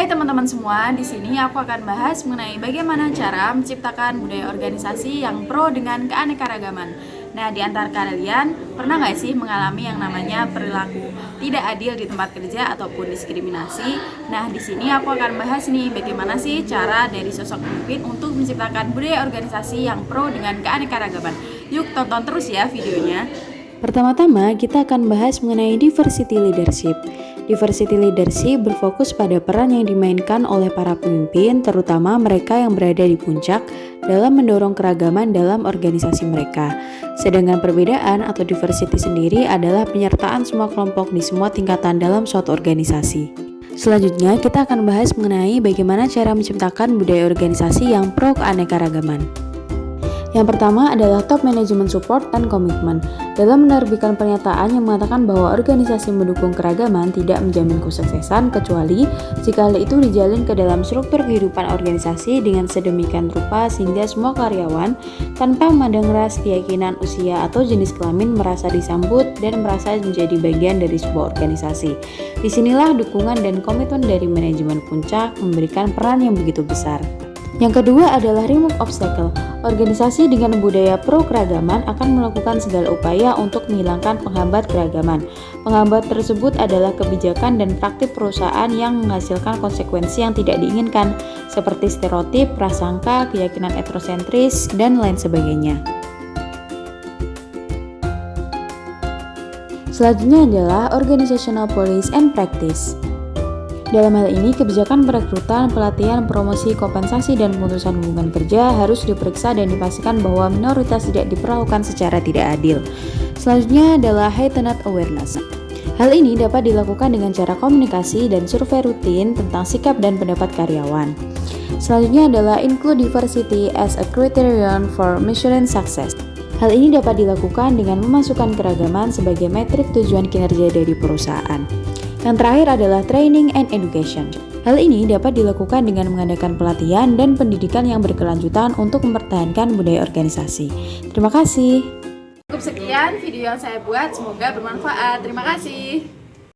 Hai teman-teman semua, di sini aku akan bahas mengenai bagaimana cara menciptakan budaya organisasi yang pro dengan keanekaragaman. Nah, di antara kalian pernah nggak sih mengalami yang namanya perilaku tidak adil di tempat kerja ataupun diskriminasi? Nah, di sini aku akan bahas nih bagaimana sih cara dari sosok pemimpin untuk menciptakan budaya organisasi yang pro dengan keanekaragaman. Yuk tonton terus ya videonya. Pertama-tama, kita akan bahas mengenai diversity leadership. Diversity leadership berfokus pada peran yang dimainkan oleh para pemimpin, terutama mereka yang berada di puncak, dalam mendorong keragaman dalam organisasi mereka. Sedangkan perbedaan atau diversity sendiri adalah penyertaan semua kelompok di semua tingkatan dalam suatu organisasi. Selanjutnya, kita akan bahas mengenai bagaimana cara menciptakan budaya organisasi yang pro keanekaragaman. Yang pertama adalah top management support dan komitmen. Dalam menerbitkan pernyataan yang mengatakan bahwa organisasi mendukung keragaman tidak menjamin kesuksesan kecuali jika hal itu dijalin ke dalam struktur kehidupan organisasi dengan sedemikian rupa sehingga semua karyawan tanpa memandang ras, keyakinan, usia, atau jenis kelamin merasa disambut dan merasa menjadi bagian dari sebuah organisasi. Disinilah dukungan dan komitmen dari manajemen puncak memberikan peran yang begitu besar. Yang kedua adalah remove obstacle. Organisasi dengan budaya pro keragaman akan melakukan segala upaya untuk menghilangkan penghambat keragaman. Penghambat tersebut adalah kebijakan dan praktik perusahaan yang menghasilkan konsekuensi yang tidak diinginkan, seperti stereotip, prasangka, keyakinan etnosentris, dan lain sebagainya. Selanjutnya adalah organizational policy and practice. Dalam hal ini, kebijakan perekrutan, pelatihan, promosi, kompensasi, dan pemutusan hubungan kerja harus diperiksa dan dipastikan bahwa minoritas tidak diperlakukan secara tidak adil. Selanjutnya adalah heightened awareness. Hal ini dapat dilakukan dengan cara komunikasi dan survei rutin tentang sikap dan pendapat karyawan. Selanjutnya adalah include diversity as a criterion for measuring success. Hal ini dapat dilakukan dengan memasukkan keragaman sebagai metrik tujuan kinerja dari perusahaan. Yang terakhir adalah training and education. Hal ini dapat dilakukan dengan mengadakan pelatihan dan pendidikan yang berkelanjutan untuk mempertahankan budaya organisasi. Terima kasih. Cukup sekian video yang saya buat, semoga bermanfaat. Terima kasih.